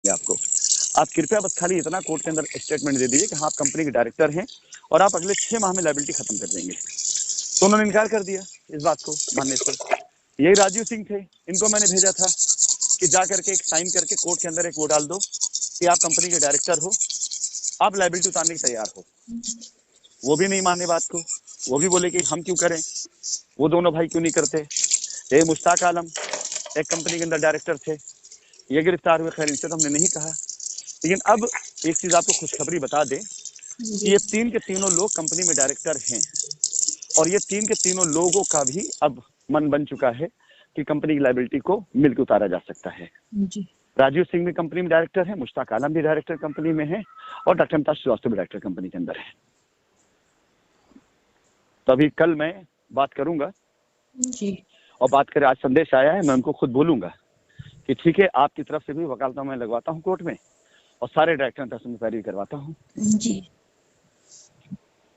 आपको। आप कृपया बस खाली इतना कोर्ट के अंदर स्टेटमेंट दे दीजिए कि हाँ आप कंपनी के डायरेक्टर हैं और आप अगले 6 माह में लायबिलिटी खत्म कर देंगे। तो उन्होंने इनकार कर दिया इस बात को मानने से। यही राजीव सिंह थे, इनको मैंने भेजा था कि जा करके एक साइन करके कोर्ट के अंदर एक वो डाल दो कि आप कंपनी के डायरेक्टर हो, आप लायबिलिटी उतारने के तैयार हो। वो भी नहीं माने बात को, वो भी बोले कि हम क्यों करें, वो दोनों भाई क्यों नहीं करते। ये मुश्ताक आलम एक कंपनी के अंदर डायरेक्टर थे, ये गिरफ्तार हुए। खैर इनसे तो हमने नहीं कहा, लेकिन अब एक चीज आपको खुशखबरी बता दें कि ये 3 के तीनों लोग कंपनी में डायरेक्टर हैं और ये 3 के तीनों लोगों का भी अब मन बन चुका है कि कंपनी की लायबिलिटी को मिलकर उतारा जा सकता है। जी। राजीव सिंह भी कंपनी में डायरेक्टर है, मुश्ताक आलम भी डायरेक्टर कंपनी में है और डॉक्टर अमिताभ श्रीवास्तव भी डायरेक्टर कंपनी के अंदर है। तो अभी कल मैं बात करूंगा जी। और बात करें, आज संदेश आया है, मैं उनको खुद बोलूंगा कि ठीक है आपकी तरफ से भी वकालतनामा मैं लगवाता हूँ कोर्ट में और सारे डायरेक्टर तरफ से मैं पैरवी करवाता हूँ। जी।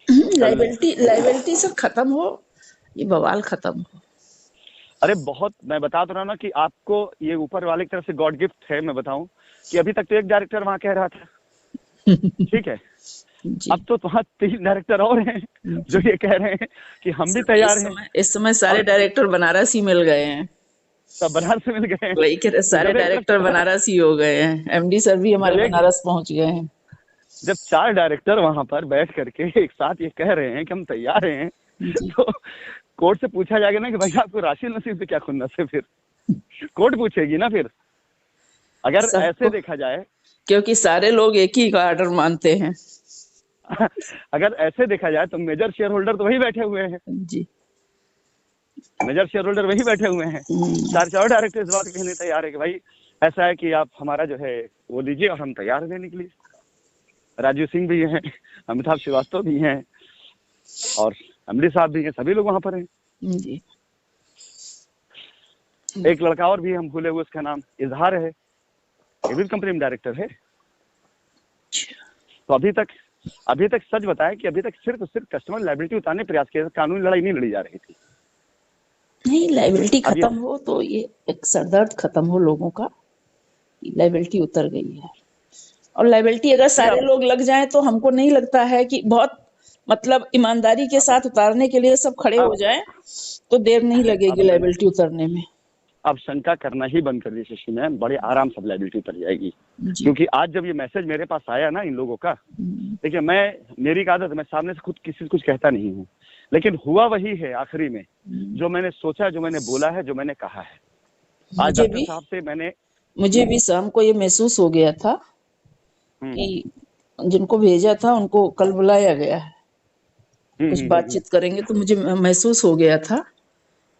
लायबिलिटी सब खत्म हो, ये बवाल खत्म हो। अरे बहुत, मैं बता तो रहा ना कि आपको ये ऊपर वाले की तरफ से गॉड गिफ्ट है। मैं बताऊं कि अभी तक तो एक डायरेक्टर वहां कह रहा था ठीक है, अब तो वहाँ 3 डायरेक्टर और हैं जो ये कह रहे हैं कि हम भी तैयार हैं। इस समय सारे डायरेक्टर बनारस ही मिल गए हैं, सब बनारस से मिल गए हैं। वही कह रहे, सारे डायरेक्टर बनारस ही हो गए हैं। एमडी सर भी हमारे बनारस पहुंच गए हैं। जब 4 डायरेक्टर वहां पर बैठ करके एक साथ ये कह रहे हैं कि हम तैयार हैं, तो कोर्ट से पूछा जाएगा ना कि भाई आपको राशि नसीब से क्या खुन्नस है। फिर कोर्ट पूछेगी ना फिर, अगर ऐसे देखा जाए, क्योंकि सारे लोग एक ही का ऑर्डर मानते हैं। अगर ऐसे देखा जाए तो मेजर शेयर होल्डर तो वही बैठे हुए हैं जी, मेजर शेयर होल्डर वही बैठे हुए हैं। 4 डायरेक्टर इस बात के कहने तैयार है कि भाई ऐसा है कि आप हमारा जो है वो दीजिए और हम तैयार हैं देने के लिए। राजीव सिंह भी हैं, अमिताभ श्रीवास्तव भी हैं और एमडी साहब भी हैं, सभी लोग वहां पर हैं। जी। एक लड़का और भी हम भूले हुए, उसका नाम इजहार है, ये भी कंपनी में डायरेक्टर है। तो अभी तक सच बताया कि अभी तक सिर्फ कस्टमर लायबिलिटी उतारने प्रयास किया, कानूनी लड़ाई नहीं लड़ी जा रही थी। नहीं, लायबिलिटी खत्म हो तो ये एक सरदर्द खत्म हो लोगों का, लायबिलिटी उतर गई है। और लायबिलिटी अगर सारे लोग लग जाएं तो हमको नहीं लगता है कि बहुत मतलब ईमानदारी के साथ उतारने के लिए सब खड़े हो जाएं तो देर नहीं लगेगी लायबिलिटी उतरने में। अब शंका करना ही बंद कर दी शशि मैम, बड़े आराम से लायबिलिटी उतर जाएगी। क्योंकि आज जब ये मैसेज मेरे पास आया ना इन लोगों का, देखिए मेरी आदत, मैं सामने से खुद किसी से कुछ कहता नहीं हूँ, लेकिन हुआ वही है आखिरी में जो मैंने सोचा, जो मैंने बोला है, जो मैंने कहा है। आज डॉक्टर साहब से मुझे भी शाम को ये महसूस हो गया था कि जिनको भेजा था उनको कल बुलाया गया है, कुछ बातचीत करेंगे, तो मुझे महसूस हो गया था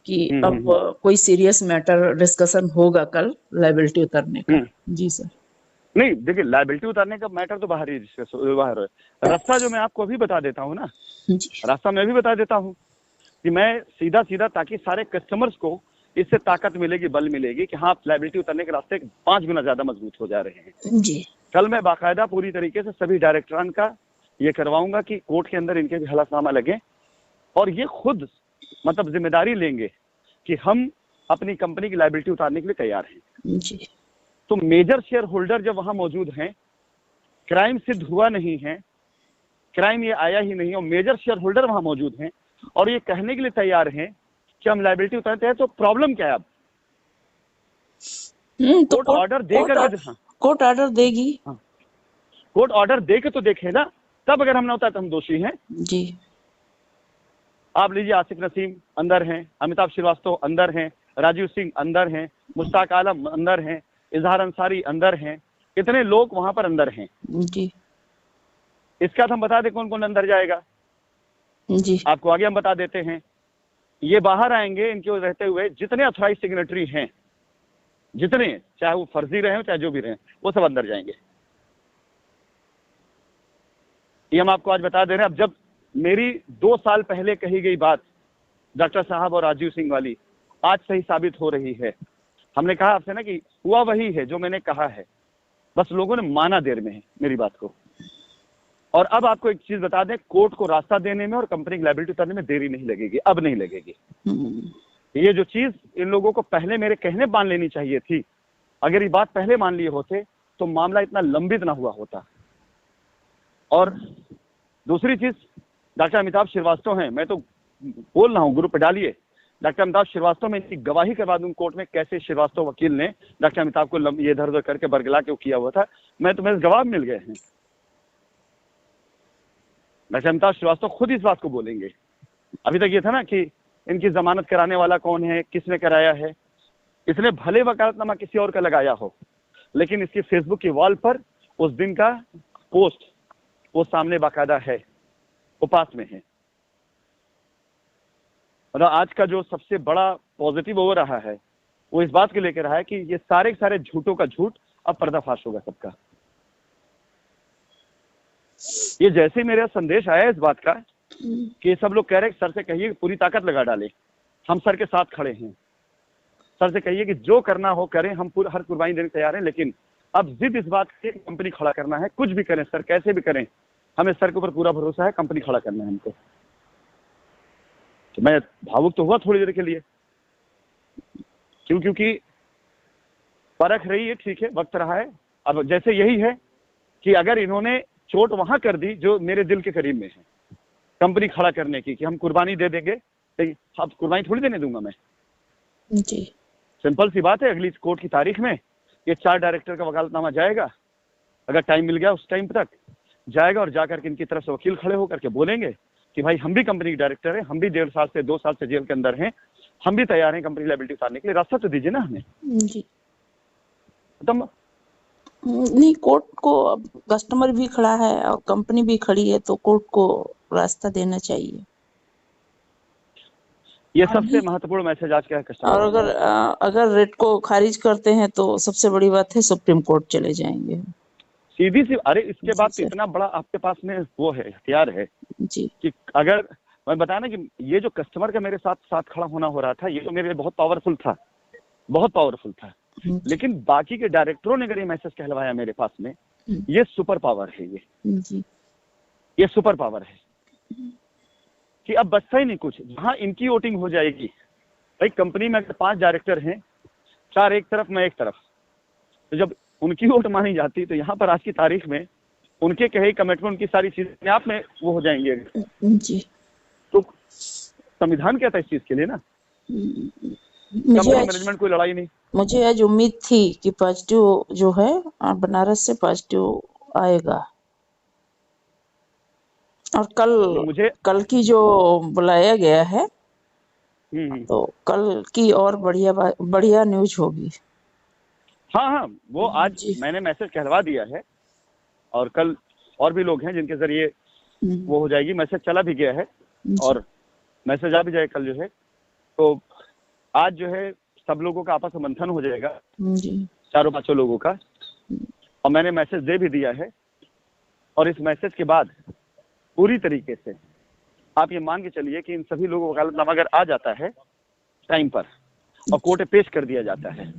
कि अब कोई सीरियस मैटर डिस्कशन होगा कल लायबिलिटी उतारने का। जी सर। नहीं देखिए, लायबिलिटी उतारने का मैटर तो बाहर ही बाहर है। रास्ता जो मैं आपको अभी बता देता हूँ ना, रास्ता मैं भी बता देता हूँ कि मैं सीधा ताकि सारे कस्टमर्स को इससे ताकत मिलेगी, बल मिलेगी कि हाँ लायबिलिटी उतारने के रास्ते 5 गुना ज्यादा मजबूत हो जा रहे हैं। जी। कल मैं बाकायदा पूरी तरीके से सभी डायरेक्टरान का ये करवाऊंगा कि कोर्ट के अंदर इनके भी हलफनामा लगे और ये खुद मतलब जिम्मेदारी लेंगे कि हम अपनी कंपनी की लायबिलिटी उतारने के लिए तैयार हैं। जी। तो मेजर शेयर होल्डर जब वहां मौजूद हैं, क्राइम सिद्ध हुआ नहीं है, क्राइम ये आया ही नहीं और मेजर शेयर होल्डर वहां मौजूद हैं और ये कहने के लिए तैयार हैं कि हम लायबिलिटी उतारते हैं, तो प्रॉब्लम क्या है अब? कोर्ट ऑर्डर देकर, कोर्ट ऑर्डर देगी, कोर्ट ऑर्डर देके तो देखे ना, तब अगर हम ना होता तो हम दोषी हैं। जी। आप लीजिए, आसिफ नसीम अंदर हैं, अमिताभ श्रीवास्तव अंदर हैं, राजीव सिंह अंदर हैं, मुश्ताक आलम अंदर हैं, इजहार अंसारी अंदर हैं, कितने लोग वहां पर अंदर हैं। जी। इसका तो हम बता दें कौन कौन अंदर जाएगा। जी। आपको आगे हम बता देते हैं। ये बाहर आएंगे, इनके रहते हुए जितने अथॉराइज सिग्नेटरी हैं, जितने, चाहे वो फर्जी रहे चाहे जो भी रहे, वो सब अंदर जाएंगे। ये हम आपको आज बता दे रहे हैं। अब जब मेरी 2 साल पहले कही गई बात डॉक्टर साहब और राजीव सिंह वाली आज सही साबित हो रही है, हमने कहा आपसे ना कि हुआ वही है जो मैंने कहा है, बस लोगों ने माना देर में है मेरी बात को। और अब आपको एक चीज बता दें, कोर्ट को रास्ता देने में और कंपनी की लायबिलिटी उतारने में देरी नहीं लगेगी, अब नहीं लगेगी। ये जो चीज इन लोगों को पहले मेरे कहने मान लेनी चाहिए थी, अगर ये बात पहले मान लिए होते तो मामला इतना लंबित ना हुआ होता। और दूसरी चीज, डॉक्टर अमिताभ श्रीवास्तव हैं, मैं तो बोल रहा हूँ, ग्रुप पे डालिए, डॉक्टर अमिताभ श्रीवास्तव में इनकी गवाही करवा दूं कोर्ट में, कैसे श्रीवास्तव वकील ने डॉक्टर अमिताभ को ये इधर उधर करके बरगला के वो किया हुआ था, मैं तुम्हें गवाह मिल गए हैं। डॉक्टर अमिताभ श्रीवास्तव खुद इस बात को बोलेंगे। अभी तक ये था ना कि इनकी जमानत कराने वाला कौन है, किसने कराया है, इसने भले वकालतनामा किसी और का लगाया हो, लेकिन इसकी फेसबुक की वॉल पर उस दिन का पोस्ट वो सामने बाकायदा है, वो पास में है। मतलब आज का जो सबसे बड़ा पॉजिटिव हो रहा है वो इस बात को लेकर रहा है कि ये सारे सारे झूठों का झूठ अब पर्दाफाश होगा सबका। ये जैसे मेरा संदेश आया इस बात का कि सब लोग कह रहे हैं सर से कहिए पूरी ताकत लगा डाले, हम सर के साथ खड़े हैं, सर से कहिए कि जो करना हो करें, हम पूरा हर कुर्बानी देने तैयार हैं, लेकिन अब जिद इस बात की कंपनी खड़ा करना है, कुछ भी करें सर, कैसे भी करें, हमें सर के ऊपर पूरा भरोसा है, कंपनी खड़ा करना है हमको। तो मैं भावुक तो हुआ थोड़ी देर के लिए, क्योंकि परख रही है, ठीक है, वक्त रहा है। अब जैसे यही है कि अगर इन्होंने चोट वहां कर दी जो मेरे दिल के करीब में है, कंपनी खड़ा करने की, कि हम कुर्बानी दे देंगे, तो अब कुर्बानी थोड़ी देने दूंगा मैं जी। सिंपल सी बात है, अगली कोर्ट की तारीख में ये 4 डायरेक्टर का वकालतनामा जाएगा, अगर टाइम मिल गया उस टाइम तक जाएगा, और जाकर के इनकी तरफ से वकील खड़े होकर के बोलेंगे कि भाई हम भी कंपनी के डायरेक्टर हैं, हम भी 1.5 साल से 2 साल से जेल के अंदर हैं, हम भी तैयार हैं कंपनी लायबिलिटी उतारने के लिए, रास्ता तो दीजिए ना हमें जी। खत्म। नहीं, कोर्ट को अब कस्टमर भी खड़ा है और कंपनी भी खड़ी है, तो कोर्ट को रास्ता देना चाहिए। ये सबसे महत्वपूर्ण मैसेज आज का है कस्टमर। और अगर रेट को खारिज करते हैं तो सबसे बड़ी बात है सुप्रीम कोर्ट चले जाएंगे सीधी सी। अरे इसके बाद तो सर। इतना बड़ा आपके पास में वो है, हथियार है जी। कि अगर मैं बताया ना कि ये जो कस्टमर का मेरे साथ खड़ा होना हो रहा था, ये तो मेरे लिए बहुत पावरफुल था, बहुत पावरफुल था। लेकिन बाकी के डायरेक्टरों ने अगर ये मैसेज कहलवाया मेरे पास में, ये सुपर पावर है, ये सुपर पावर है कि अब बचता ही नहीं कुछ। जहां इनकी वोटिंग हो जाएगी, भाई कंपनी में अगर 5 डायरेक्टर हैं, 4 एक तरफ, मैं एक तरफ, तो जब उनकी वोट मानी जाती तो यहाँ पर आज की तारीख में उनके कहे कमिटमेंट, उनकी सारी चीजें अपने आप में वो हो जाएंगे जी। तो संविधान क्या था इस चीज के लिए ना, मैनेजमेंट कोई लड़ाई नहीं। मुझे आज उम्मीद थी कि पॉजिटिव जो है बनारस से पॉजिटिव आएगा, और कल की जो बुलाया गया है, तो कल की और बढ़िया न्यूज होगी। हाँ, वो आज मैंने मैसेज कहलवा दिया है, और कल और भी लोग हैं जिनके जरिए वो हो जाएगी। मैसेज चला भी गया है और मैसेज आ भी जाएगा कल जो है। तो आज जो है सब लोगों का आपस में मंथन हो जाएगा, 4-5 लोगों का, और मैंने मैसेज दे भी दिया है। और इस मैसेज के बाद पूरी तरीके से आप ये मान के चलिए कि इन सभी लोगों का वकालतनामा अगर आ जाता है टाइम पर और कोर्ट में पेश कर दिया जाता है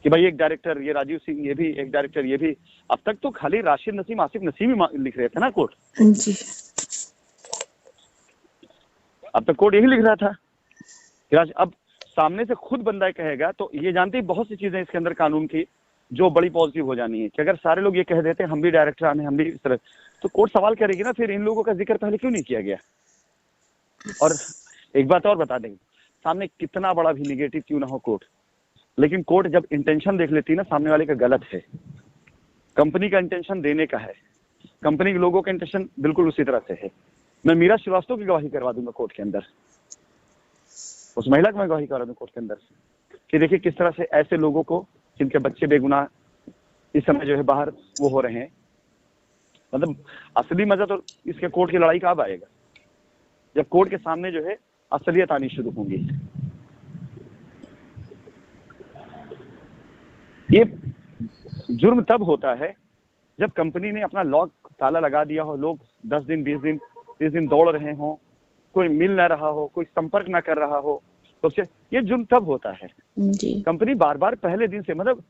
कि भाई एक डायरेक्टर ये राजीव सिंह, ये भी एक डायरेक्टर, ये भी। अब तक तो खाली राशिद नसीम, आसिफ नसीम ही लिख रहे थे ना कोर्ट जी। अब तक कोर्ट यही लिख रहा था कि अब सामने से खुद बंदा कहेगा, तो ये जानते ही बहुत सी चीजें इसके अंदर कानून की जो बड़ी पॉजिटिव हो जानी है कि अगर सारे लोग ये कह देते हैं हम भी डायरेक्टर आने, हम भी इस तरह, तो कोर्ट सवाल करेगी ना फिर इन लोगों का जिक्र पहले क्यों नहीं किया गया। और एक बात और बता देंगे, सामने कितना बड़ा भी निगेटिव क्यों ना हो कोर्ट, लेकिन कोर्ट जब इंटेंशन देख लेती है ना सामने वाले का गलत है, कंपनी का इंटेंशन देने का है, कंपनी के लोगों का इंटेंशन बिल्कुल उसी तरह से है। मैं मीरा श्रीवास्तव की गवाही करवा दूंगा कोर्ट के अंदर, उस महिला की मैं गवाही करवा दूं कोर्ट के अंदर कि देखिए किस तरह से ऐसे लोगों को जिनके बच्चे बेगुनाह इस समय जो है बाहर वो हो रहे हैं। मतलब असली मजा तो इसके कोर्ट की लड़ाई कब आएगा, जब कोर्ट के सामने जो है असलियत आनी शुरू होंगी। ये जुर्म तब होता है जब कंपनी ने अपना लॉक ताला लगा दिया हो, लोग 10 दिन 20 दिन 30 दिन दौड़ रहे हो, कोई मिल ना रहा हो, कोई संपर्क ना कर रहा हो, तो ये जुर्म तब होता है जी। कंपनी बार बार पहले दिन से, मतलब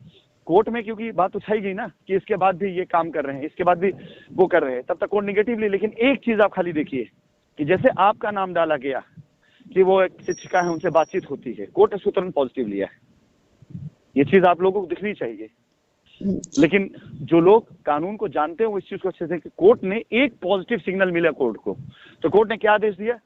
कोर्ट में क्योंकि बात उठाई गई ना कि इसके बाद भी ये काम कर रहे हैं, इसके बाद भी वो कर रहे हैं, तब तक कोर्ट निगेटिवली। लेकिन एक चीज आप खाली देखिए कि जैसे आपका नाम डाला गया कि वो एक शिक्षिका है, उनसे बातचीत होती है, कोर्ट ने तुरंत पॉजिटिव लिया है। ये चीज आप लोगों को दिखनी चाहिए लेकिन जो लोग कानून को जानते हैं वो इस चीज को अच्छे से, कि कोर्ट ने एक पॉजिटिव सिग्नल मिला कोर्ट को, तो कोर्ट ने क्या आदेश दिया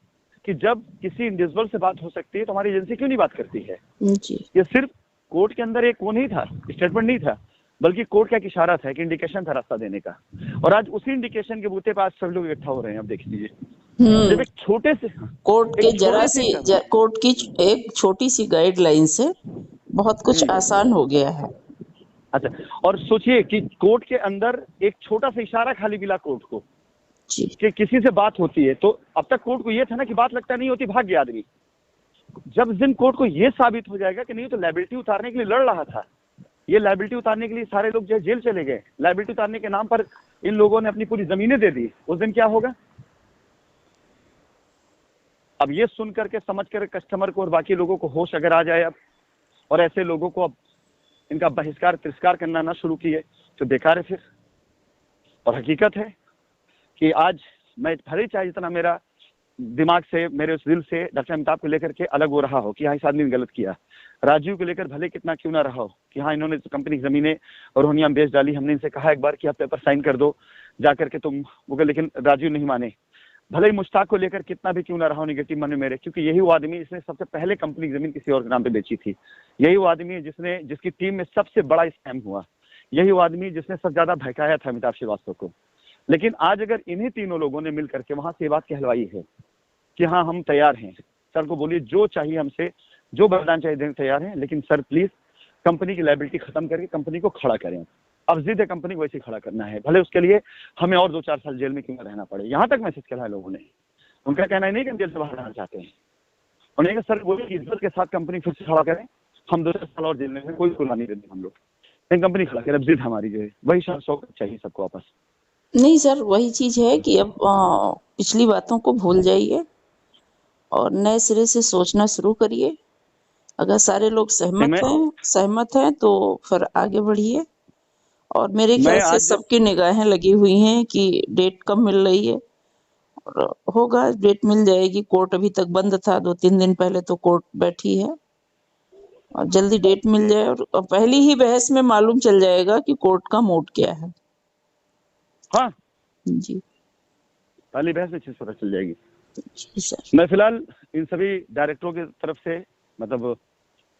कि जब किसी इंडिविजुअल से बात हो सकती है तो हमारी एजेंसी क्यों नहीं बात करती है। ये सिर्फ कोर्ट के अंदर एक वो नहीं था, स्टेटमेंट नहीं था, बल्कि कोर्ट का एक इशारा था, एक इंडिकेशन था रास्ता देने का। और आज उसी इंडिकेशन के बूते पर आज सभी लोग इकट्ठा हो रहे हैं। अब देख लीजिए, जब एक छोटे से कोर्ट के कोर्ट की एक छोटी सी गाइडलाइन से बहुत कुछ आसान हो गया है। अच्छा, और सोचिए कि कोर्ट के अंदर एक छोटा सा इशारा खाली मिला कोर्ट को कि किसी से बात होती है, तो अब तक कोर्ट को ये था ना कि बात लगता नहीं होती, भाग गया आदमी। जब दिन कोर्ट को ये साबित हो जाएगा कि नहीं तो लायबिलिटी उतारने के लिए लड़ रहा था, ये लायबिलिटी उतारने के लिए सारे लोग जो है जेल चले गए, लायबिलिटी उतारने के नाम पर इन लोगों ने अपनी पूरी जमीनें दे दी, उस दिन क्या होगा। अब ये सुन करके समझ कर कस्टमर को और बाकी लोगों को होश अगर आ जाए अब, और ऐसे लोगों को अब इनका बहिष्कार तिरस्कार करना ना शुरू किए तो बेकार है फिर। और हकीकत है कि आज मैं भले चाहे जितना मेरा दिमाग से, मेरे उस दिल से डॉक्टर अमिताभ को लेकर के अलग हो रहा हो कि हाँ इस आदमी ने गलत किया, राजीव को लेकर भले कितना क्यों ना रहा हो कि हाँ इन्होंने कंपनी की जमीनें और रोहनिया में बेच डाली, हमने इनसे कहा एक बार कि आप पेपर साइन कर दो जा करके तुम, वो कहे लेकिन राजीव नहीं माने। भले ही मुश्ताक को लेकर कितना भी क्यों ना रहा हो निगेटिव मन में मेरे, क्योंकि यही वो आदमी जिसने सबसे पहले कंपनी की जमीन किसी और के नाम पे बेची थी, यही वो आदमी जिसकी टीम में सबसे बड़ा स्कैम हुआ, यही वो आदमी जिसने सबसे ज्यादा भड़काया था अमिताभ श्रीवास्तव को। लेकिन आज अगर इन्हीं तीनों लोगों ने मिल करके वहां से ये बात कहलवाई है कि हाँ हम तैयार हैं, सर को बोलिए जो चाहिए हमसे, जो बलिदान चाहिए देने तैयार हैं, लेकिन सर प्लीज कंपनी की लायबिलिटी खत्म करके कंपनी को खड़ा करें। अब जिद है कंपनी को वैसे खड़ा करना है, भले उसके लिए हमें और 2-4 साल जेल में क्यों न रहना पड़े। यहाँ तक मैसेज किया है लोगों ने, उनका कहना है नहीं कि हम जेल से बाहर आना चाहते हैं, उन्होंने कहा सर बोलिए इज्जत के साथ कंपनी फिर से खड़ा करें, हम 2-4 साल और जेल में कोई खुला नहीं देते हम लोग, लेकिन कंपनी खड़ा करें। अब जिद हमारी जो है वही शौक चाहिए सबको वापस। नहीं सर, वही चीज है कि अब पिछली बातों को भूल जाइए और नए सिरे से सोचना शुरू करिए। अगर सारे लोग सहमत हैं तो फिर आगे बढ़िए। और मेरे ख्याल से सबकी निगाहें लगी हुई हैं कि डेट कब मिल रही है, और होगा, डेट मिल जाएगी। कोर्ट अभी तक बंद था, 2-3 दिन पहले तो कोर्ट बैठी है, और जल्दी डेट मिल जाए और पहली ही बहस में मालूम चल जाएगा कि कोर्ट का मोड क्या है। हाँ जी, पहली बहस में चीज पता चल जाएगी। जी सर। मैं फिलहाल इन सभी डायरेक्टरों की तरफ से, मतलब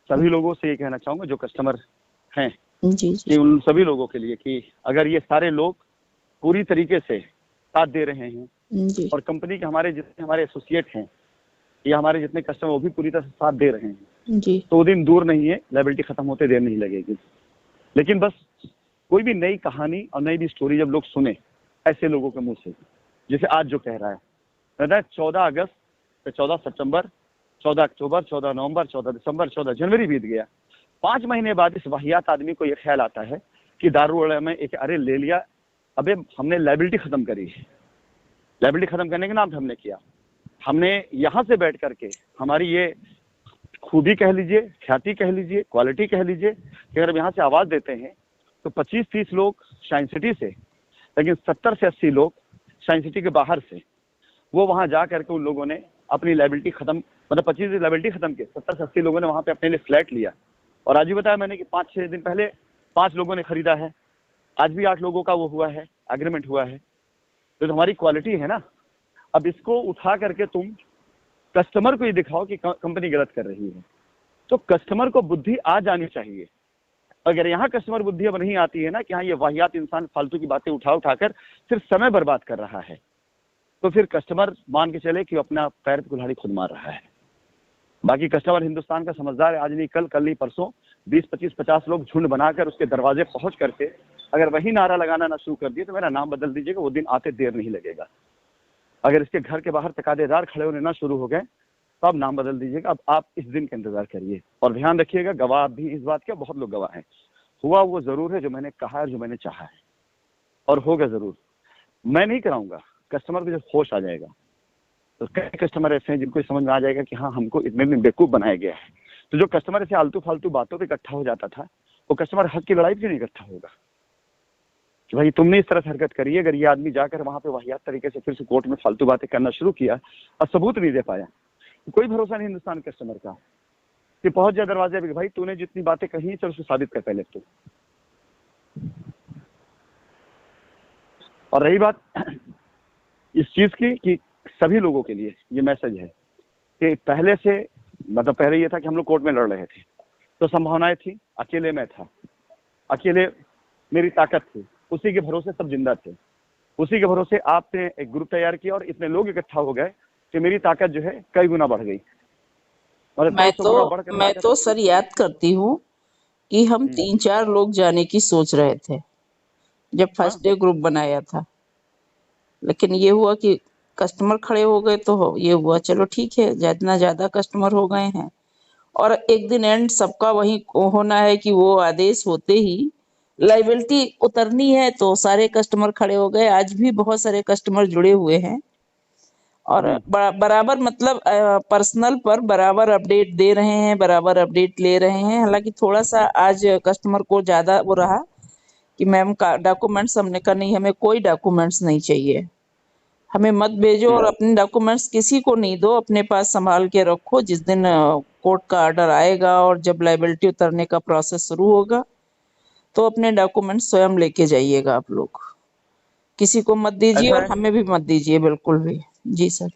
सभी लोगों से ये कहना चाहूंगा जो कस्टमर हैं, जी, कि उन सभी लोगों के लिए कि अगर ये सारे लोग पूरी तरीके से साथ दे रहे हैं जी, और कंपनी के हमारे जितने हमारे एसोसिएट हैं या हमारे जितने कस्टमर वो भी पूरी तरह से साथ दे रहे हैं जी, तो वो दिन दूर नहीं है, लायबिलिटी खत्म होते देर नहीं लगेगी। लेकिन बस कोई भी नई कहानी और नई भी स्टोरी जब लोग सुने ऐसे लोगों के मुंह से, जैसे आज जो कह रहा है 14 अगस्त से 14 सितंबर, 14 अक्टूबर, 14 नवंबर, 14 दिसंबर, 14 जनवरी बीत गया। 5 महीने बाद इस वाहियात आदमी को यह ख्याल आता है कि दारूवाड़ा में एक अरे ले लिया, अबे हमने लायबिलिटी खत्म करी। लायबिलिटी खत्म करने के नाम पे हमने किया, हमने यहाँ से बैठ करके हमारी ये खूबी कह लीजिए, ख्याति कह लीजिए, क्वालिटी कह लीजिए कि अगर हम यहाँ से आवाज देते हैं तो 25-30 लोग शाइन सिटी से, लेकिन 70 से 80 लोग शाइन सिटी के बाहर से, वो वहां जा करके उन लोगों ने अपनी लायबिलिटी खत्म, मतलब 25 लायबिलिटी खत्म की, 70 से 80 लोगों ने वहां पे अपने लिए फ्लैट लिया। और आज भी बताया मैंने कि 5-6 दिन पहले 5 लोगों ने खरीदा है, आज भी 8 लोगों का वो हुआ है, एग्रीमेंट हुआ है। तो हमारी क्वालिटी है ना। अब इसको उठा करके तुम कस्टमर को ये दिखाओ कि कंपनी गलत कर रही है, तो कस्टमर को बुद्धि आ जानी चाहिए। अगर यहाँ कस्टमर बुद्धि अब नहीं आती है ना कि हाँ ये वाहियात इंसान फालतू की बातें उठाकर सिर्फ समय बर्बाद कर रहा है, तो फिर कस्टमर मान के चले कि वो अपना पैर पे कुल्हाड़ी खुद मार रहा है। बाकी कस्टमर हिंदुस्तान का समझदार है, आज नहीं कल, कल नहीं परसों 20-25-50 लोग झुंड बनाकर उसके दरवाजे पहुंच करके अगर वही नारा लगाना ना शुरू कर दिए तो मेरा नाम बदल दीजिएगा, वो दिन आते देर नहीं लगेगा। अगर इसके घर के बाहर तकादेदार खड़े होने ना शुरू हो गए तो आप नाम बदल दीजिएगा। अब आप इस दिन का इंतजार करिए और ध्यान रखिएगा, गवाह भी इस बात के बहुत लोग गवाह हैं। हुआ वो जरूर है जो मैंने कहा है, जो मैंने चाहा है, और होगा जरूर। मैं नहीं कराऊंगा, कस्टमर को जब होश आ जाएगा तो कई कस्टमर ऐसे हैं जिनको समझ में आ जाएगा कि हाँ हमको इतने दिन बेवकूफ बनाया गया है। तो जो कस्टमर ऐसे आलतू फालतू बातों पे इकट्ठा हो जाता था, वो कस्टमर हक की लड़ाई क्यों नहीं इकट्ठा होगा कि भाई तुमने इस तरह से हरकत करी है। अगर ये आदमी जाकर वहां पे वाहियात तरीके से फिर से कोर्ट में फालतू बातें करना शुरू किया और सबूत नहीं दे पाया, कोई भरोसा नहीं हिंदुस्तान कस्टमर का कि पहुंच जाए दरवाजे पे, भाई तूने जितनी बातें कही चल उसको साबित कर पहले। तो और रही बात इस चीज की कि सभी लोगों के लिए ये मैसेज है कि पहले से, मतलब पहले ये था कि हम लोग कोर्ट में लड़ रहे थे तो संभावनाएं थी, अकेले मैं था, अकेले मेरी ताकत थी, उसी के भरोसे सब जिंदा थे, उसी के भरोसे आपने एक ग्रुप तैयार किया और इतने लोग इकट्ठा हो गए कि मेरी ताकत जो है कई गुना बढ़ गई। और मैं तो सर याद करती हूँ कि हम 3-4 लोग जाने की सोच रहे थे जब फर्स्ट डे ग्रुप बनाया था, लेकिन ये हुआ कि कस्टमर खड़े हो गए तो ये हुआ चलो ठीक है, जितना ज्यादा कस्टमर हो गए हैं। और एक दिन एंड सबका वही होना है कि वो आदेश होते ही लाइबिलिटी उतरनी है, तो सारे कस्टमर खड़े हो गए। आज भी बहुत सारे कस्टमर जुड़े हुए हैं और बराबर मतलब पर्सनल पर बराबर अपडेट दे रहे हैं, बराबर अपडेट ले रहे हैं। हालांकि थोड़ा सा आज कस्टमर को ज्यादा वो रहा कि मैम का डॉक्यूमेंट्स, हमने कहा नहीं हमें कोई डॉक्यूमेंट्स नहीं चाहिए, हमें मत भेजो और अपने डॉक्यूमेंट्स किसी को नहीं दो, अपने पास संभाल के रखो। जिस दिन कोर्ट का ऑर्डर आएगा और जब लायबिलिटी उतरने का प्रोसेस शुरू होगा तो अपने डॉक्यूमेंट्स स्वयं लेके जाइएगा आप लोग, किसी को मत दीजिए और हमें भी मत दीजिए बिल्कुल भी। जी सर।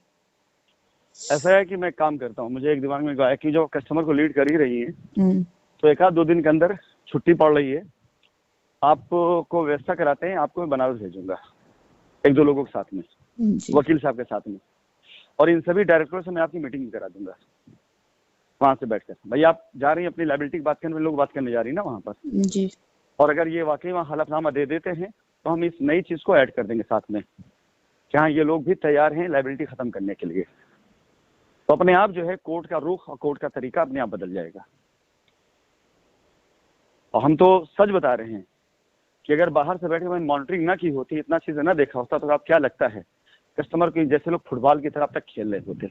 ऐसा है कि मैं काम करता हूँ, मुझे एक दिमाग में आया कि जो कस्टमर को लीड कर ही रही है तो एक आध 2 दिन के अंदर छुट्टी पड़ रही है, आपको व्यवस्था कराते हैं, आपको मैं बनारस भेजूंगा 1-2 लोगों के साथ में, वकील साहब के साथ में, और इन सभी डायरेक्टरों से मैं आपकी मीटिंग करा दूंगा वहां से बैठकर। भाई आप जा रही हैं अपनी लायबिलिटी की बात करने, लोग बात करने जा रही है ना वहाँ पर जी। और अगर ये वाकई वहाँ हलफनामा दे देते हैं तो हम इस नई चीज को ऐड कर देंगे साथ में कि हाँ ये लोग भी तैयार हैं लायबिलिटी खत्म करने के लिए। तो अपने आप जो है कोर्ट का रुख और कोर्ट का तरीका अपने आप बदल जाएगा। और हम तो सच बता रहे हैं कि अगर बाहर से बैठे मैंने मॉनिटरिंग ना की होती, इतना चीजें ना देखा होता, तो आप क्या लगता है कस्टमर की जैसे लोग फुटबॉल की तरफ तक खेल रहे होते,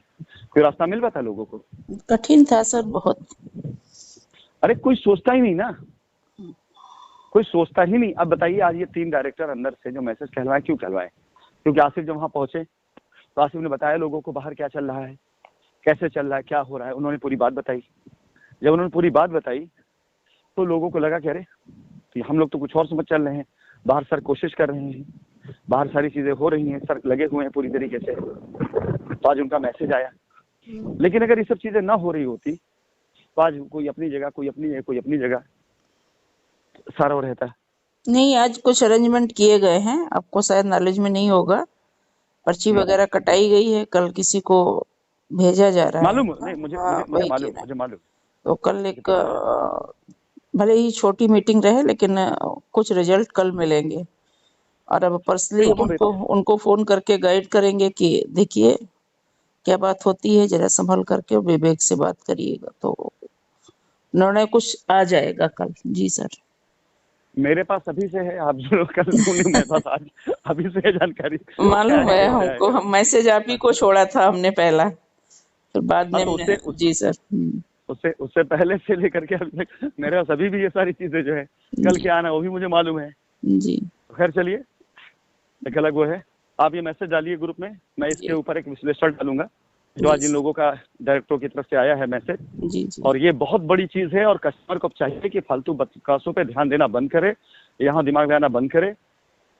कोई रास्ता मिल पाता लोगों को? कठिन था सर बहुत। अरे कोई सोचता ही नहीं ना, कोई सोचता ही नहीं। अब बताइए आज ये 3 डायरेक्टर अंदर से जो मैसेज कहलवाए, क्यों कहलवाए? क्योंकि आसिफ जब वहां पहुंचे तो आसिफ ने बताया लोगों को बाहर क्या चल रहा है, कैसे चल रहा है, क्या हो रहा है, उन्होंने पूरी बात बताई। जब उन्होंने पूरी बात बताई तो लोगों को लगा कि अरे तो हम लोग तो कुछ और समझ चल रहे हैं, बाहर सर कोशिश कर रहे हैं, बाहर सारी चीजें हो रही हैं, सर लगे हुए हैं पूरी तरीके से। तो आज उनका मैसेज आया। लेकिन अगर ये सब चीजें ना हो रही होती तो आज कोई अपनी जगह, कोई अपनी जगह सारा रहता है। नहीं, आज कुछ अरेंजमेंट किए गए हैं, आपको शायद नॉलेज में नहीं होगा। पर्ची वगैरह कटाई गई है, कल किसी को भेजा जा रहा है। मालूम नहीं मुझे, मुझे मालूम। तो कल एक भले ही छोटी मीटिंग रहे लेकिन कुछ रिजल्ट कल मिलेंगे। और अब पर्सनली उनको फोन करके गाइड करेंगे कि देखिए क्या बात होती है, जरा संभल करके विवेक से बात करिएगा, तो निर्णय कुछ आ जाएगा कल। जी सर। मेरे पास अभी से है, आप जो कल ढूंढे मेरे पास आज अभी से है जानकारी। मालूम है हमको, हम मैसेज आप ही को छोड़ा था हमने पहला, फिर बाद में हमने। जी सर। उससे पहले से लेकर के अभी तक मेरे पास अभी भी ये सारी चीजें जो है कल क्या आना वो भी मुझे मालूम है। जी खैर चलिए, एक अलग वो है। आप ये मैसेज डालिए ग्रुप में, मैं इसके ऊपर एक विश्लेषण डालूंगा जो आज इन लोगों का डायरेक्टरों की तरफ से आया है मैसेज। जी जी। और ये बहुत बड़ी चीज है और कस्टमर को चाहिए कि फालतू बकवासों पे ध्यान देना बंद करे, यहाँ दिमाग लगाना बंद करे।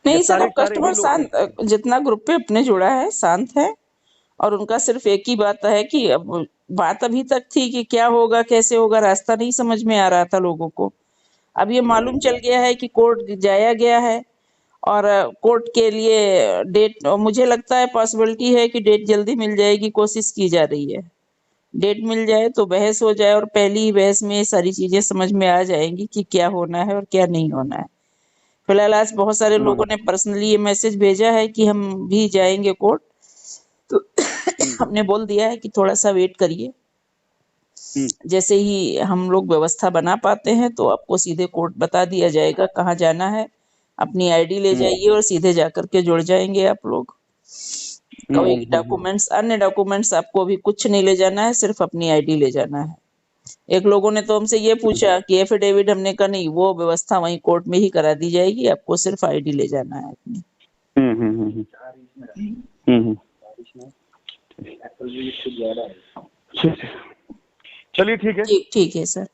नहीं सर, अब कस्टमर शांत, जितना ग्रुप पे अपने जुड़ा है शांत है, और उनका सिर्फ एक ही बात है कि अब बात अभी तक थी कि क्या होगा कैसे होगा, रास्ता नहीं समझ में आ रहा था लोगों को। अब ये मालूम चल गया है कि कोर्ट जाया गया है और कोर्ट के लिए डेट, मुझे लगता है पॉसिबिलिटी है कि डेट जल्दी मिल जाएगी, कोशिश की जा रही है। डेट मिल जाए तो बहस हो जाए और पहली ही बहस में ये सारी चीजें समझ में आ जाएंगी कि क्या होना है और क्या नहीं होना है। फिलहाल आज बहुत सारे लोगों ने पर्सनली ये मैसेज भेजा है कि हम भी जाएंगे कोर्ट, तो हमने बोल दिया है कि थोड़ा सा वेट करिए, जैसे ही हम लोग व्यवस्था बना पाते हैं तो आपको सीधे कोर्ट बता दिया जाएगा कहाँ जाना है। अपनी आईडी ले जाइए और सीधे जाकर के जुड़ जाएंगे आप लोग। कोई डॉक्यूमेंट्स, अन्य डॉक्यूमेंट्स आपको अभी कुछ नहीं ले जाना है, सिर्फ अपनी आईडी ले जाना है। एक लोगों ने तो हमसे ये पूछा कि एफिडेविट, हमने कहा नहीं, वो व्यवस्था वहीं कोर्ट में ही करा दी जाएगी, आपको सिर्फ आईडी ले जाना है अपनी। चलिए ठीक है। ठीक है सर।